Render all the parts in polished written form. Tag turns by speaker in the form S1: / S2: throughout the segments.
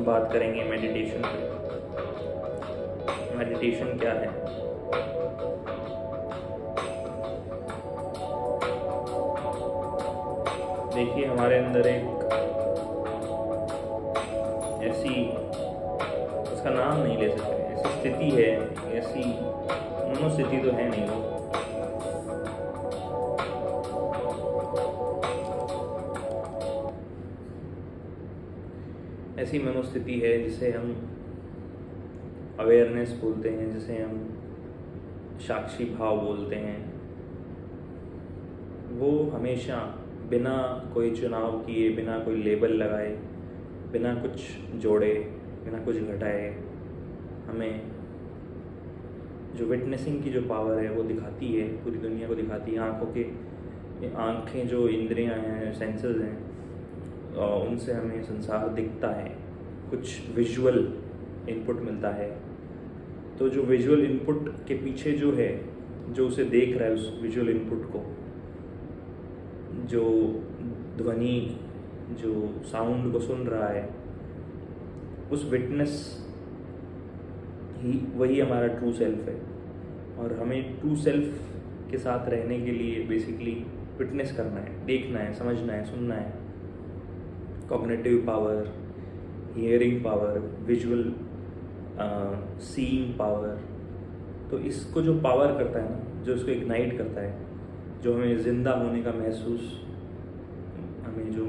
S1: बात करेंगे मेडिटेशन पे। मेडिटेशन क्या है? देखिए, हमारे अंदर एक ऐसी, उसका नाम नहीं ले सकते, ऐसी स्थिति है, ऐसी मनोस्थिति तो है नहीं वो, ऐसी मनोस्थिति है जिसे हम अवेयरनेस बोलते हैं, जिसे हम साक्षी भाव बोलते हैं। वो हमेशा बिना कोई चुनाव किए, बिना कोई लेबल लगाए, बिना कुछ जोड़े, बिना कुछ घटाए, हमें जो विटनेसिंग की जो पावर है वो दिखाती है, पूरी दुनिया को दिखाती है। आँखें जो इंद्रियां हैं, सेंसेस हैं, उनसे हमें संसार दिखता है, कुछ विजुअल इनपुट मिलता है। तो जो विजुअल इनपुट के पीछे जो है, जो उसे देख रहा है, उस विजुअल इनपुट को, जो ध्वनि, जो साउंड को सुन रहा है, उस विटनेस ही वही हमारा ट्रू सेल्फ है। और हमें ट्रू सेल्फ के साथ रहने के लिए बेसिकली विटनेस करना है, देखना है, समझना है, सुनना है। Cognitive power, hearing power, visual seeing power. तो इसको जो पावर करता है ना, जो इसको इग्नाइट करता है, जो हमें ज़िंदा होने का महसूस, हमें जो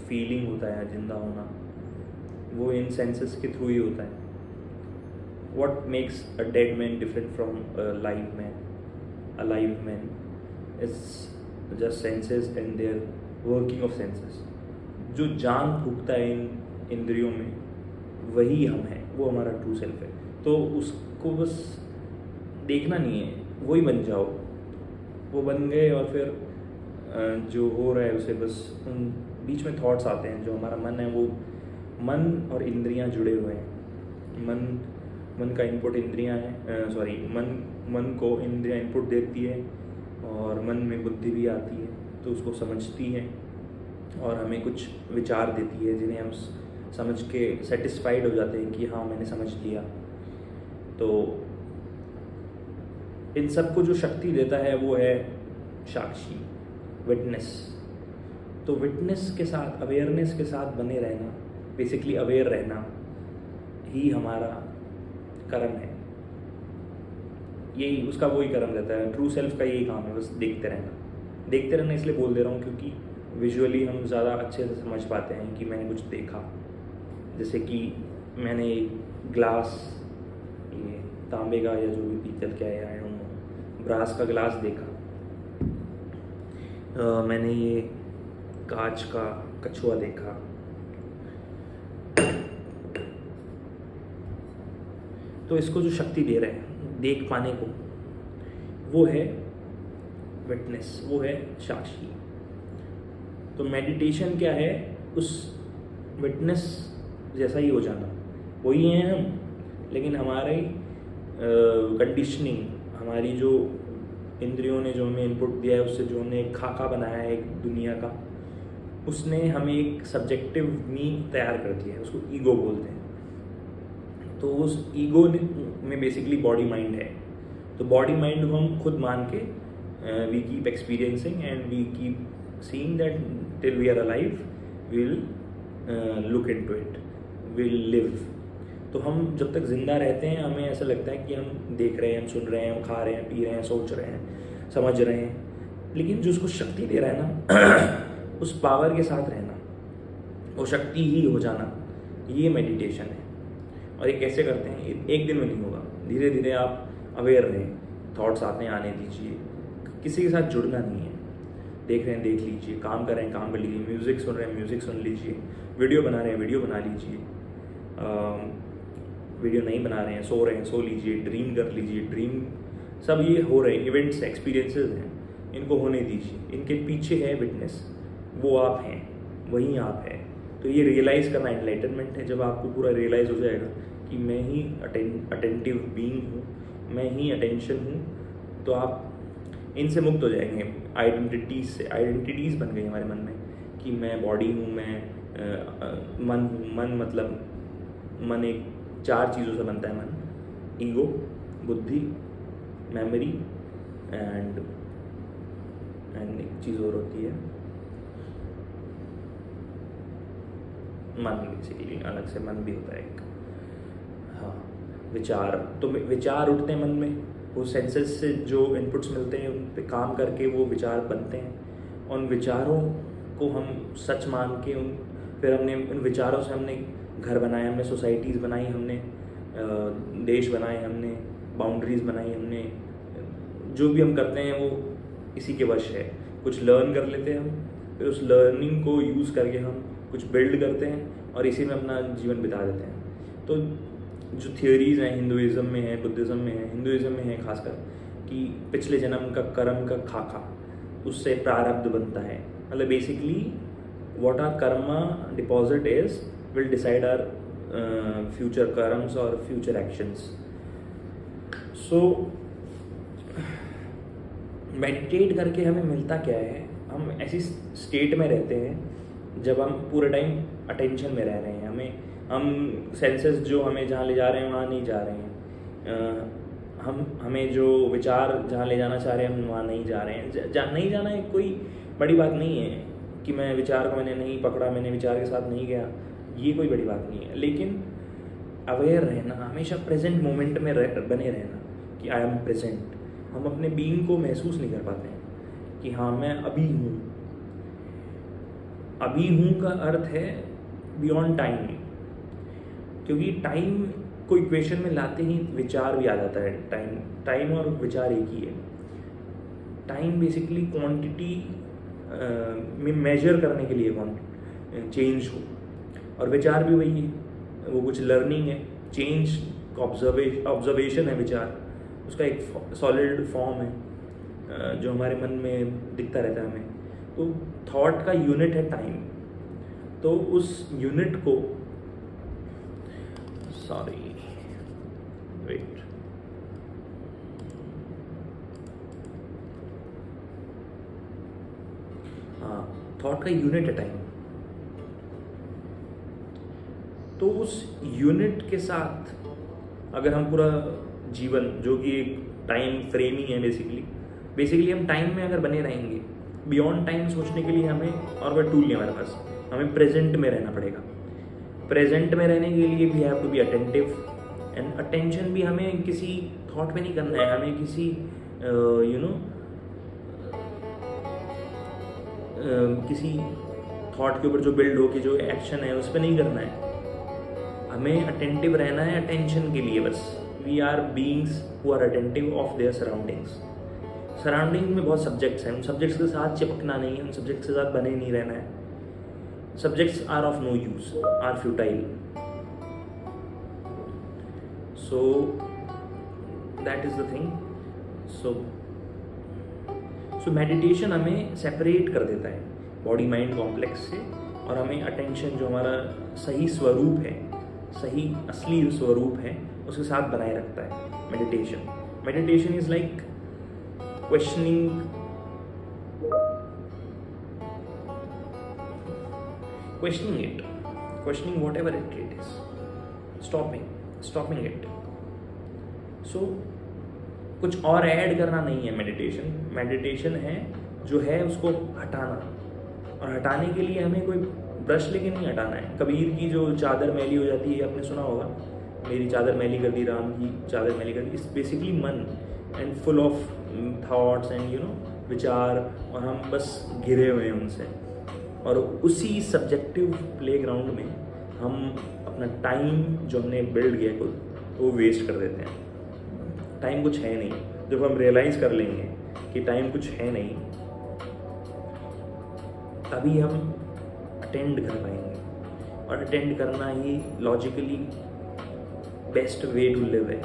S1: फीलिंग होता है जिंदा होना, वो इन सेंसेस के थ्रू ही होता है। What makes a dead man different from a live man? A live man is just senses and their working of senses. जो जान फूकता है इन इंद्रियों में, वही हम हैं, वो हमारा ट्रू सेल्फ है। तो उसको बस देखना नहीं है, वही बन जाओ। वो बन गए और फिर जो हो रहा है उसे बस, उन बीच में थॉट्स आते हैं, जो हमारा मन है, वो मन और इंद्रियां जुड़े हुए हैं। मन का इनपुट इंद्रियां हैं, मन को इंद्रियां इनपुट देती है और मन में बुद्धि भी आती है, तो उसको समझती है और हमें कुछ विचार देती है, जिन्हें हम समझ के सेटिस्फाइड हो जाते हैं कि हाँ, मैंने समझ लिया। तो इन सबको जो शक्ति देता है वो है साक्षी, विटनेस। तो विटनेस के साथ, अवेयरनेस के साथ बने रहना, बेसिकली अवेयर रहना ही हमारा कर्म है। यही उसका वही कर्म रहता है। ट्रू सेल्फ का यही काम है, बस देखते रहना। इसलिए बोल दे रहा हूँ क्योंकि विजुअली हम ज़्यादा अच्छे से समझ पाते हैं कि मैंने कुछ देखा। जैसे कि मैंने ग्लास, ये तांबे का या जो भी पीतल क्या है, ब्रास का ग्लास देखा। मैंने ये कांच का कछुआ देखा। तो इसको जो शक्ति दे रहे हैं देख पाने को, वो है विटनेस, वो है साक्षी। तो मेडिटेशन क्या है? उस विटनेस जैसा ही हो जाना। वही हैं हम, लेकिन हमारी कंडीशनिंग, हमारी जो इंद्रियों ने जो हमें इनपुट दिया है, उससे जो हमने एक खाका बनाया है एक दुनिया का, उसने हमें एक सब्जेक्टिव मी तैयार कर दिया है, उसको ईगो बोलते हैं। तो उस ईगो में बेसिकली बॉडी माइंड है। तो बॉडी माइंड को हम खुद मान के we keep experiencing and we keep seeing that till we are alive we will look into it, will live. तो हम जब तक जिंदा रहते हैं, हमें ऐसा लगता है कि हम देख रहे हैं, हम सुन रहे हैं, हम खा रहे हैं, पी रहे हैं, सोच रहे हैं, समझ रहे हैं। लेकिन जो उसको शक्ति दे रहा है ना, उस पावर के साथ रहना, वो शक्ति ही हो जाना, ये मेडिटेशन है। और ये कैसे करते हैं? एक दिन में नहीं होगा, धीरे धीरे आप अवेयर रहें, थॉट्स आते हैं, आने दीजिए। किसी के साथ जुड़ना नहीं है। देख रहे हैं, देख लीजिए, काम कर रहे हैं, काम कर लीजिए, म्यूज़िक सुन रहे हैं, म्यूज़िक सुन लीजिए, वीडियो बना रहे हैं, वीडियो बना लीजिए, वीडियो नहीं बना रहे हैं, सो रहे हैं, सो लीजिए, ड्रीम कर लीजिए, ड्रीम। सब ये हो रहे हैं, इवेंट्स, एक्सपीरियंसेस हैं, इनको होने दीजिए। इनके पीछे है विटनेस, वो आप हैं, वही आप हैं। तो ये रियलाइज़ करना एनलाइटनमेंट है। जब आपको पूरा रियलाइज़ हो जाएगा कि मैं ही अटेंटिव बीइंग हूँ, मैं ही अटेंशन हूँ, तो आप इनसे मुक्त हो जाएंगे। आइडेंटिटीज़ बन गई हमारे मन में कि मैं बॉडी हूँ, मैं मन हूँ। मन मतलब मन एक 4 चीज़ों से बनता है मन, ईगो, बुद्धि, मेमोरी एंड एक चीज़ और होती है मन, बेसिकली अलग से मन भी होता है एक। हाँ, विचार। तो विचार उठते हैं मन में, वो सेंसेस से जो इनपुट्स मिलते हैं उन पे काम करके वो विचार बनते हैं। उन विचारों को हम सच मान के फिर हमने उन विचारों से हमने घर बनाए, हमने सोसाइटीज़ बनाई, हमने देश बनाए, हमने बाउंड्रीज बनाई, हमने जो भी हम करते हैं वो इसी के वश है। कुछ लर्न कर लेते हैं हम, फिर उस लर्निंग को यूज़ करके हम कुछ बिल्ड करते हैं और इसी में अपना जीवन बिता देते हैं। तो जो थियोरीज़ हैं हिंदुइज़्म में है, बुद्धिज़्म में है, हिंदुइज़्म में है खासकर, कि पिछले जन्म का कर्म का खाका, उससे प्रारब्ध बनता है। मतलब basically what our karma deposit is will decide our future karmas or future actions. So meditate करके हमें मिलता क्या है? हम ऐसी स्टेट में रहते हैं जब हम पूरे टाइम अटेंशन में रह रहे हैं। हम सेंसेस जो हमें जहाँ ले जा रहे हैं वहाँ नहीं जा रहे हैं। हमें जो विचार जहाँ ले जाना चाह रहे हैं हम वहाँ नहीं जा रहे हैं। नहीं जाना है कोई बड़ी बात नहीं है कि मैं विचार को मैंने नहीं पकड़ा, मैंने विचार के साथ नहीं गया, ये कोई बड़ी बात नहीं है। लेकिन अवेयर रहना, हमेशा प्रेजेंट मोमेंट में बने रहना कि आई एम प्रेजेंट। हम अपने बीइंग को महसूस नहीं कर पाते हैं कि हाँ मैं अभी हूँ। अभी हूँ का अर्थ है बियॉन्ड टाइम, क्योंकि टाइम को इक्वेशन में लाते ही विचार भी आ जाता है। टाइम और विचार एक ही है। टाइम बेसिकली क्वांटिटी में मेजर करने के लिए चेंज हो, और विचार भी वही है, वो कुछ लर्निंग है। चेंज का ऑब्जर्वेशन है विचार, उसका एक सॉलिड फॉर्म है जो हमारे मन में दिखता रहता है हमें। तो थॉट का यूनिट है टाइम। तो उस यूनिट को थॉट का यूनिट है टाइम। तो उस यूनिट के साथ अगर हम पूरा जीवन, जो कि एक टाइम फ्रेम ही है बेसिकली हम टाइम में अगर बने रहेंगे, बियॉन्ड टाइम सोचने के लिए हमें और वह टूल नहीं हमारे पास, हमें प्रेजेंट में रहना पड़ेगा। प्रेजेंट में रहने के लिए we have to be attentive, and attention भी हमें किसी थॉट पे नहीं करना है, हमें किसी किसी थॉट के ऊपर जो बिल्ड हो के जो एक्शन है उस पर नहीं करना है। हमें अटेंटिव रहना है अटेंशन के लिए बस। We are beings who are attentive of their surroundings. Surrounding में बहुत सब्जेक्ट्स हैं, उन सब्जेक्ट्स के साथ चिपकना नहीं है, उन सब्जेक्ट्स के साथ बने नहीं रहना है। Subjects are of no use, are futile. So that is the thing. So meditation हमें सेपरेट कर देता है बॉडी माइंड कॉम्प्लेक्स से, और हमें अटेंशन जो हमारा सही स्वरूप है, सही असली स्वरूप है, उसके साथ बनाए रखता है meditation is like questioning whatever it is, stopping it. So कुछ और ऐड करना नहीं है। मेडिटेशन है जो है उसको हटाना, और हटाने के लिए हमें कोई ब्रश लेके नहीं हटाना है। कबीर की जो चादर मैली हो जाती है, आपने सुना होगा, मेरी चादर मैली कर दी, राम की चादर मैली कर दी। इट्स बेसिकली मन and full of thoughts and विचार, और हम बस घिरे हुए हैं उनसे। और उसी सब्जेक्टिव प्लेग्राउंड में हम अपना टाइम जो हमने बिल्ड किया खुद, वो वेस्ट कर देते हैं। टाइम कुछ है नहीं। जब हम रियलाइज कर लेंगे कि टाइम कुछ है नहीं, तभी हम अटेंड कर पाएंगे, और अटेंड करना ही logically best way to live है।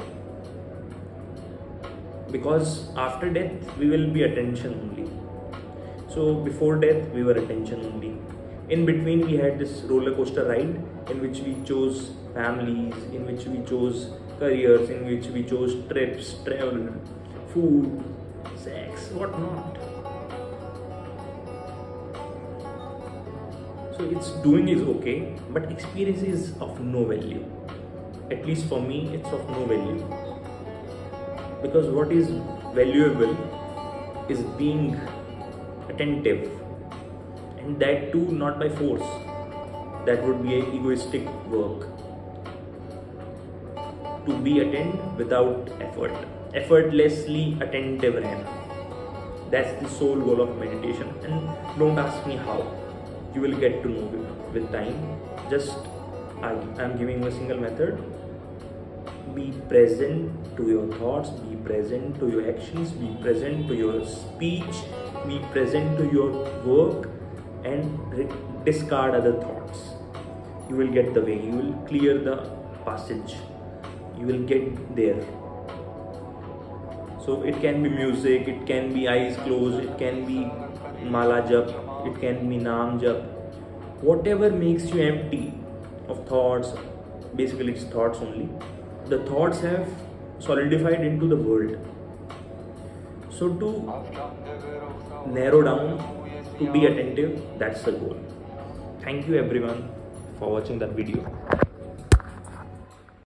S1: Because after death we will be attention only. So before death we were attention only. In between we had this roller coaster ride in which we chose families, in which we chose careers, in which we chose trips, travel, food, sex, what not. So it's doing is okay, but experience is of no value. at least for me, it's of no value. Because what is valuable is being attentive, and that too not by force. That would be an egoistic work. To be attentive without effort, effortlessly attentive रहना. That's the sole goal of meditation. And don't ask me how. You will get to know with time. Just I'm giving you a single method. Be present to your thoughts, be present to your actions, be present to your speech, be present to your work, and discard other thoughts. You will get the way, you will clear the passage, you will get there. So it can be music, it can be eyes closed, it can be mala jap, it can be naam jap, whatever makes you empty of thoughts. Basically it's thoughts only. The thoughts have solidified into the world. So to narrow down, to be attentive, that's the goal. Thank you everyone for watching that video.